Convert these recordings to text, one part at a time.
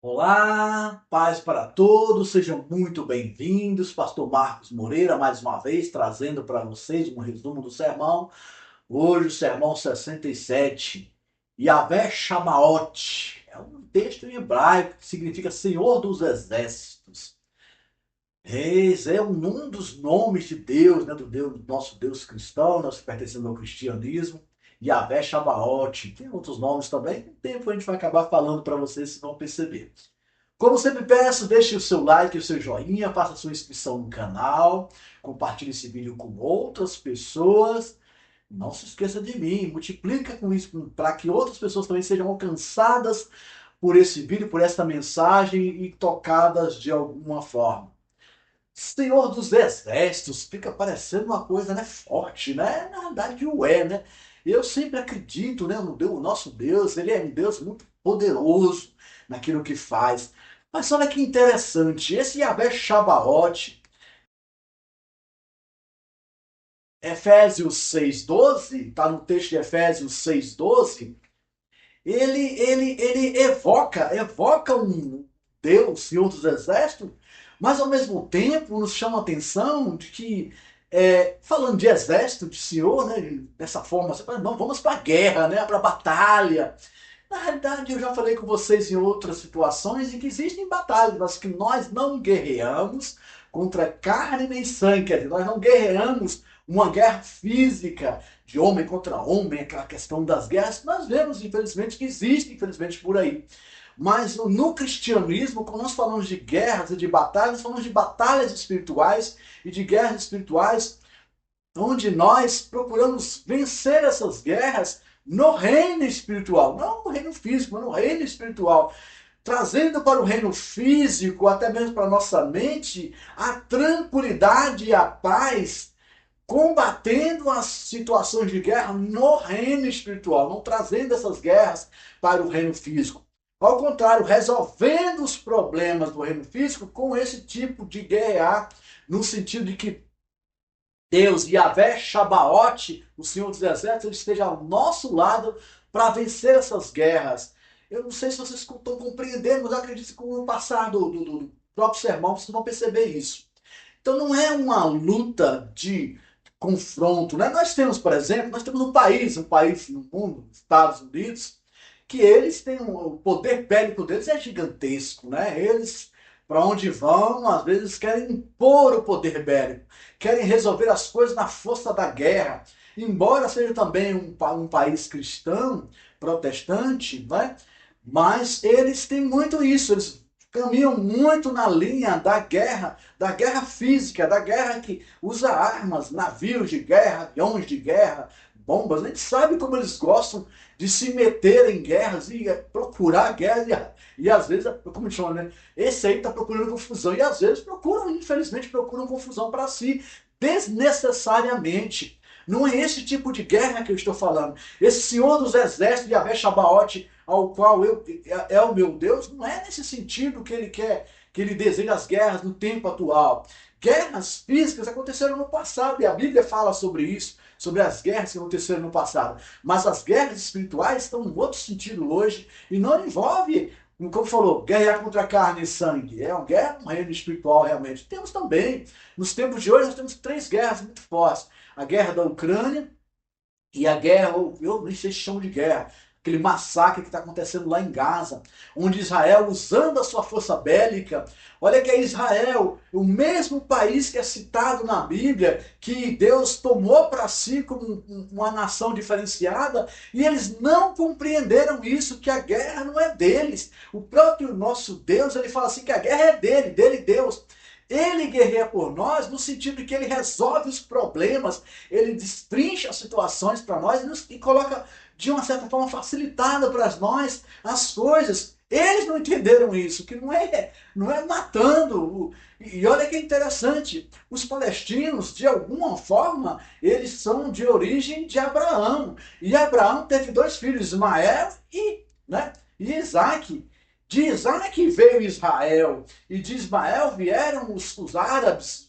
Olá, paz para todos, sejam muito bem-vindos. Pastor Marcos Moreira, mais uma vez, trazendo para vocês um resumo do sermão. Hoje, o sermão 67, Yahvé Shabaoth. É um texto em hebraico que significa Senhor dos Exércitos. Reis é um dos nomes de Deus, né, do nosso Deus cristão, nós pertencemos ao cristianismo. Yahvé Shabaoth. Tem outros nomes também, com o tempo a gente vai acabar falando para vocês, se vão perceber. Como sempre peço, deixe o seu like, o seu joinha, faça a sua inscrição no canal, compartilhe esse vídeo com outras pessoas. Não se esqueça de mim, multiplica com isso para que outras pessoas também sejam alcançadas por esse vídeo, por esta mensagem e tocadas de alguma forma. Senhor dos Exércitos, fica parecendo uma coisa, né, forte, né? Na verdade, o é, né? Eu sempre acredito, né, no Deus, o nosso Deus, ele é um Deus muito poderoso naquilo que faz. Mas olha que interessante, esse Yahvé Shabaoth, Efésios 6,12, está no texto de Efésios 6,12, ele evoca um Deus, Senhor dos Exércitos, mas ao mesmo tempo nos chama a atenção de que, falando de exército, de Senhor, né, dessa forma, você fala, não, vamos para a guerra, né, para a batalha. Na realidade, eu já falei com vocês em outras situações em que existem batalhas, mas que nós não guerreamos contra carne nem sangue, quer dizer, nós não guerreamos uma guerra física de homem contra homem, aquela questão das guerras, nós vemos, infelizmente, que existe, infelizmente, por aí. Mas no cristianismo, quando nós falamos de guerras e de batalhas, nós falamos de batalhas espirituais e de guerras espirituais onde nós procuramos vencer essas guerras no reino espiritual, não no reino físico, mas no reino espiritual, trazendo para o reino físico, até mesmo para a nossa mente, a tranquilidade e a paz, combatendo as situações de guerra no reino espiritual, não trazendo essas guerras para o reino físico. Ao contrário, resolvendo os problemas do reino físico com esse tipo de guerrear, no sentido de que Deus, Yahvé Shabaoth, o Senhor dos Exércitos, ele esteja ao nosso lado para vencer essas guerras. Eu não sei se vocês estão compreendendo, mas eu acredito que com o passar do próprio sermão vocês vão perceber isso. Então não é uma luta de confronto. Né? Nós temos, por exemplo, nós temos um país no mundo, Estados Unidos, que eles têm o poder bélico deles é gigantesco. Né? Eles, para onde vão, às vezes querem impor o poder bélico, querem resolver as coisas na força da guerra. Embora seja também um país cristão, protestante, né? Mas eles têm muito isso, eles caminham muito na linha da guerra física, da guerra que usa armas, navios de guerra, aviões de guerra, bombas. A gente sabe como eles gostam de se meter em guerras e procurar guerras e às vezes, como a gente chama, né? Esse aí está procurando confusão e às vezes procuram, infelizmente, procuram confusão para si, desnecessariamente. Não é esse tipo de guerra que eu estou falando. Esse Senhor dos Exércitos, Yahvé Shabaoth, ao qual é o meu Deus, não é nesse sentido que ele quer, que ele deseja as guerras no tempo atual. Guerras físicas aconteceram no passado e a Bíblia fala sobre isso, sobre as guerras que aconteceram no passado. Mas as guerras espirituais estão em outro sentido hoje e não envolve, como falou, guerra contra carne e sangue. É uma guerra no reino espiritual realmente. Temos também, nos tempos de hoje, nós temos três guerras muito fortes. A guerra da Ucrânia, e a guerra, eu nem sei se chama de guerra, aquele massacre que está acontecendo lá em Gaza, onde Israel, usando a sua força bélica, olha que é Israel, o mesmo país que é citado na Bíblia, que Deus tomou para si como uma nação diferenciada, e eles não compreenderam isso, que a guerra não é deles. O próprio nosso Deus, ele fala assim que a guerra é dele Deus. Ele guerreia por nós no sentido de que ele resolve os problemas, ele destrincha as situações para nós e coloca de uma certa forma facilitada para nós as coisas. Eles não entenderam isso, que não é matando. E olha que interessante, os palestinos, de alguma forma, eles são de origem de Abraão. E Abraão teve dois filhos, Ismael e Isaac. De Isaac veio Israel, e de Ismael vieram os árabes,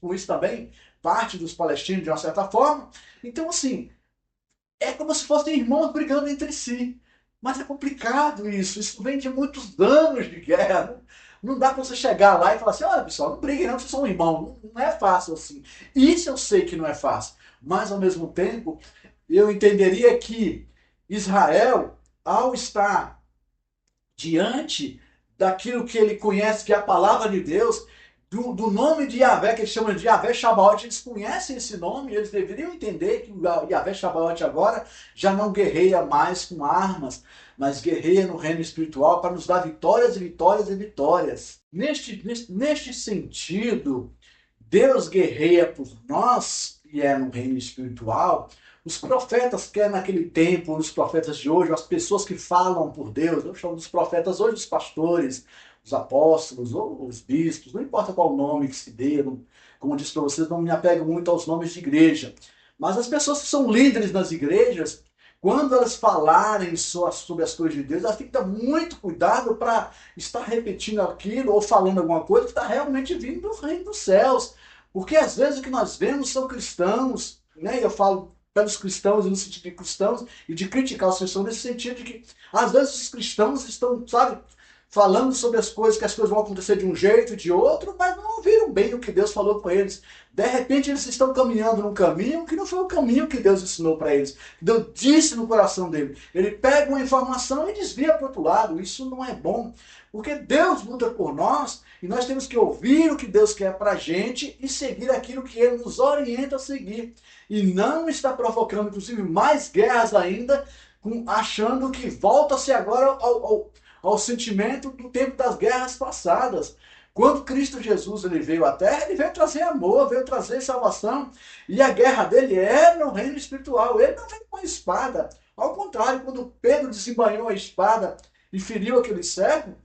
com isso também, parte dos palestinos de uma certa forma. Então, assim, é como se fossem irmãos brigando entre si. Mas é complicado isso. Isso vem de muitos anos de guerra. Não dá para você chegar lá e falar assim: olha, pessoal, não briguem, não, vocês são irmãos. Não é fácil assim. Isso eu sei que não é fácil. Mas, ao mesmo tempo, eu entenderia que Israel, ao estar diante daquilo que ele conhece, que é a palavra de Deus, do nome de Yahvé, que eles chamam de Yahvé Shabaoth, eles conhecem esse nome, eles deveriam entender que o Yahvé Shabaoth agora já não guerreia mais com armas, mas guerreia no reino espiritual para nos dar vitórias e vitórias e vitórias. Neste sentido, Deus guerreia por nós, e é no reino espiritual. Os profetas, quer naquele tempo, os profetas de hoje, as pessoas que falam por Deus, eu chamo dos profetas hoje os pastores, os apóstolos, ou os bispos, não importa qual nome que se dê, como eu disse para vocês, não me apego muito aos nomes de igreja. Mas as pessoas que são líderes nas igrejas, quando elas falarem sobre as coisas de Deus, elas têm que ter muito cuidado para estar repetindo aquilo ou falando alguma coisa que está realmente vindo do reino dos céus. Porque às vezes o que nós vemos são cristãos, né? Eu falo pelos cristãos e no sentido de cristãos e de criticar os cristãos nesse sentido de que às vezes os cristãos estão, sabe, falando sobre as coisas, que as coisas vão acontecer de um jeito e de outro, mas não ouviram bem o que Deus falou com eles. De repente eles estão caminhando num caminho que não foi o caminho que Deus ensinou para eles, que Deus disse no coração dele. Ele pega uma informação e desvia para o outro lado. Isso não é bom, porque Deus luta por nós e nós temos que ouvir o que Deus quer para a gente e seguir aquilo que Ele nos orienta a seguir. E não está provocando, inclusive, mais guerras ainda, achando que volta-se agora ao sentimento do tempo das guerras passadas. Quando Cristo Jesus ele veio à Terra, ele veio trazer amor, veio trazer salvação. E a guerra dele é no reino espiritual. Ele não veio com a espada. Ao contrário, quando Pedro desembanhou a espada e feriu aquele servo,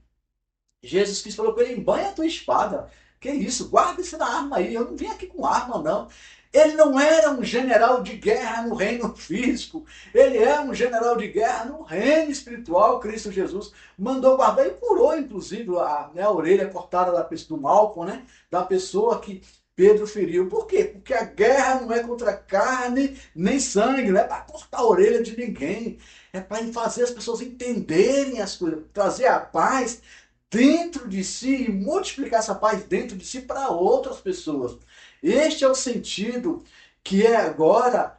Jesus Cristo falou para ele: embanha a tua espada. Que isso? Guarda essa arma aí. Eu não vim aqui com arma, não. Ele não era um general de guerra no reino físico. Ele é um general de guerra no reino espiritual. Cristo Jesus mandou guardar e curou, inclusive, a orelha cortada do Malcolm, né? Da pessoa que Pedro feriu. Por quê? Porque a guerra não é contra carne nem sangue. Não é para cortar a orelha de ninguém. É para fazer as pessoas entenderem as coisas, trazer a paz dentro de si e multiplicar essa paz dentro de si para outras pessoas. Este é o sentido que é agora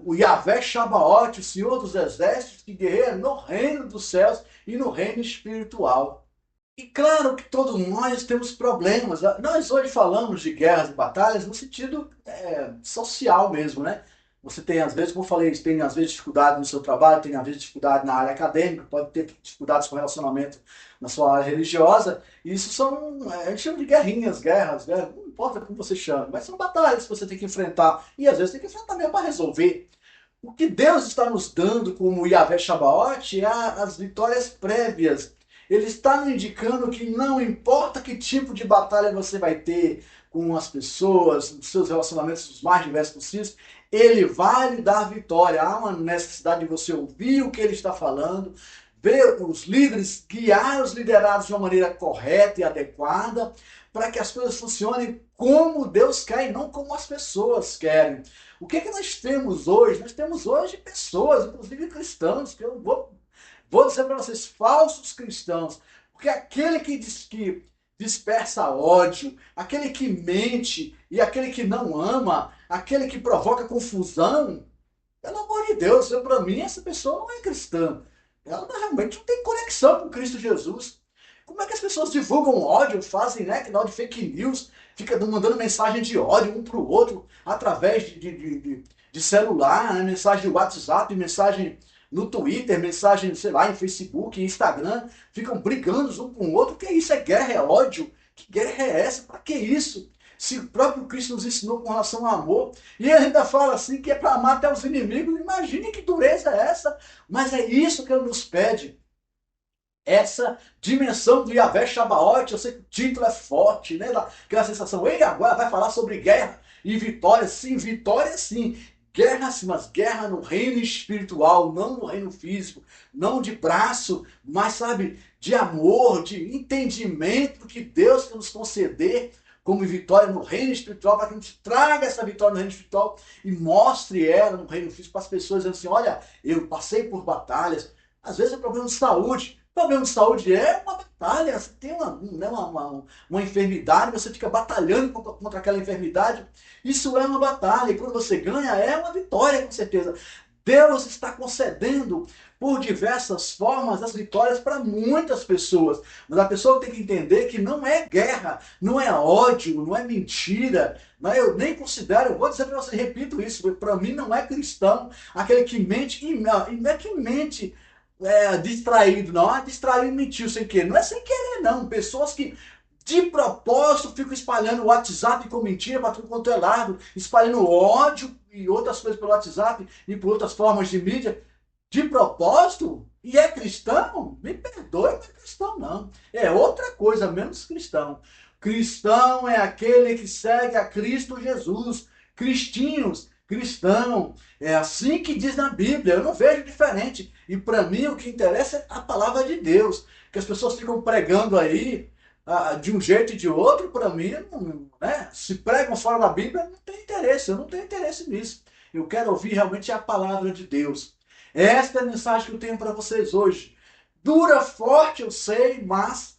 o Yahvé Shabaoth, o Senhor dos Exércitos, que guerreia no reino dos céus e no reino espiritual. E claro que todos nós temos problemas. Nós hoje falamos de guerras e batalhas no sentido social mesmo, né? Você tem, às vezes, como eu falei, tem às vezes dificuldade no seu trabalho, tem às vezes dificuldade na área acadêmica, pode ter dificuldades com relacionamento na sua área religiosa. E isso são, a gente chama de guerras, não importa como você chama, mas são batalhas que você tem que enfrentar. E às vezes tem que enfrentar mesmo para resolver. O que Deus está nos dando como Yahvé Shabaoth é as vitórias prévias. Ele está nos indicando que não importa que tipo de batalha você vai ter com as pessoas, os seus relacionamentos os mais diversos possíveis, ele vai lhe dar vitória. Há uma necessidade de você ouvir o que ele está falando, ver os líderes, guiar os liderados de uma maneira correta e adequada, para que as coisas funcionem como Deus quer e não como as pessoas querem. O que nós temos hoje? Nós temos hoje pessoas, inclusive cristãos, que eu vou dizer para vocês, falsos cristãos, porque aquele que dispersa ódio, aquele que mente e aquele que não ama, aquele que provoca confusão, pelo amor de Deus, para mim essa pessoa não é cristã. Ela realmente não tem conexão com Cristo Jesus. Como é que as pessoas divulgam ódio, fazem, né, que de fake news, fica mandando mensagem de ódio um para o outro através de celular, né, mensagem de WhatsApp, mensagem no Twitter, mensagem, sei lá, em Facebook, em Instagram, ficam brigando um com o outro. Que isso? É guerra, é ódio? Que guerra é essa? Para que isso? Se o próprio Cristo nos ensinou com relação ao amor, e ele ainda fala assim que é para amar até os inimigos, imagine que dureza é essa. Mas é isso que ele nos pede. Essa dimensão do Yahvé Shabaoth, eu sei que o título é forte, né? Aquela sensação, ele agora vai falar sobre guerra e vitória sim, guerra sim, mas guerra no reino espiritual, não no reino físico, não de braço, mas sabe, de amor, de entendimento que Deus quer nos conceder como vitória no reino espiritual, para que a gente traga essa vitória no reino espiritual e mostre ela no reino físico para as pessoas, dizendo assim, olha, eu passei por batalhas, Às vezes é problema de saúde. Problema de saúde é uma batalha. Você tem uma enfermidade, você fica batalhando contra aquela enfermidade. Isso é uma batalha. E quando você ganha, é uma vitória, com certeza. Deus está concedendo por diversas formas as vitórias para muitas pessoas. Mas a pessoa tem que entender que não é guerra, não é ódio, não é mentira. Não é, eu nem considero, eu vou dizer para você, repito isso, para mim não é cristão aquele que mente, e não é que mente distraído, não. Ah, distraído e mentiu sem querer. Não é sem querer, não. Pessoas que de propósito ficam espalhando o WhatsApp com mentira para tudo quanto é lado, espalhando ódio e outras coisas pelo WhatsApp e por outras formas de mídia, de propósito, e é cristão, me perdoe, não é cristão não. É outra coisa, menos cristão. Cristão é aquele que segue a Cristo Jesus. Cristinhos, cristão. É assim que diz na Bíblia, eu não vejo diferente. E para mim o que interessa é a palavra de Deus. Que as pessoas ficam pregando aí de um jeito e de outro, para mim, não, né? Se pregam fora da Bíblia, não tem interesse, eu não tenho interesse nisso. Eu quero ouvir realmente a palavra de Deus. Esta é a mensagem que eu tenho para vocês hoje. Dura, forte, eu sei, mas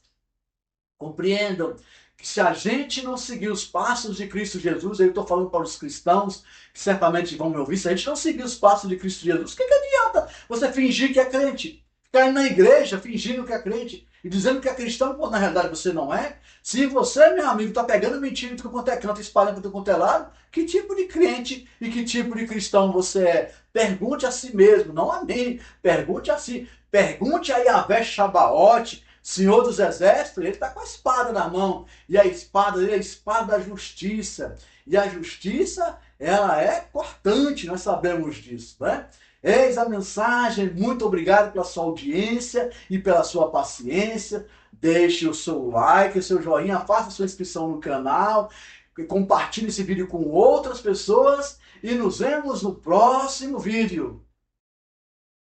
compreendam que se a gente não seguir os passos de Cristo Jesus, eu estou falando para os cristãos, que certamente vão me ouvir, se a gente não seguir os passos de Cristo Jesus, o que adianta você fingir que é crente? Ficar indo na igreja fingindo que é crente e dizendo que é cristão, quando na realidade você não é? Se você, meu amigo, está pegando mentira de tudo quanto é canto, espalhando de tudo quanto é lado, que tipo de crente e que tipo de cristão você é? Pergunte a si mesmo, não a mim. Pergunte a si. Pergunte a Yahvé Shabaoth, Senhor dos Exércitos, ele está com a espada na mão. E a espada dele é a espada da justiça. E a justiça, ela é cortante, nós sabemos disso, né? Eis a mensagem. Muito obrigado pela sua audiência e pela sua paciência. Deixe o seu like, o seu joinha, faça sua inscrição no canal, compartilhe esse vídeo com outras pessoas e nos vemos no próximo vídeo.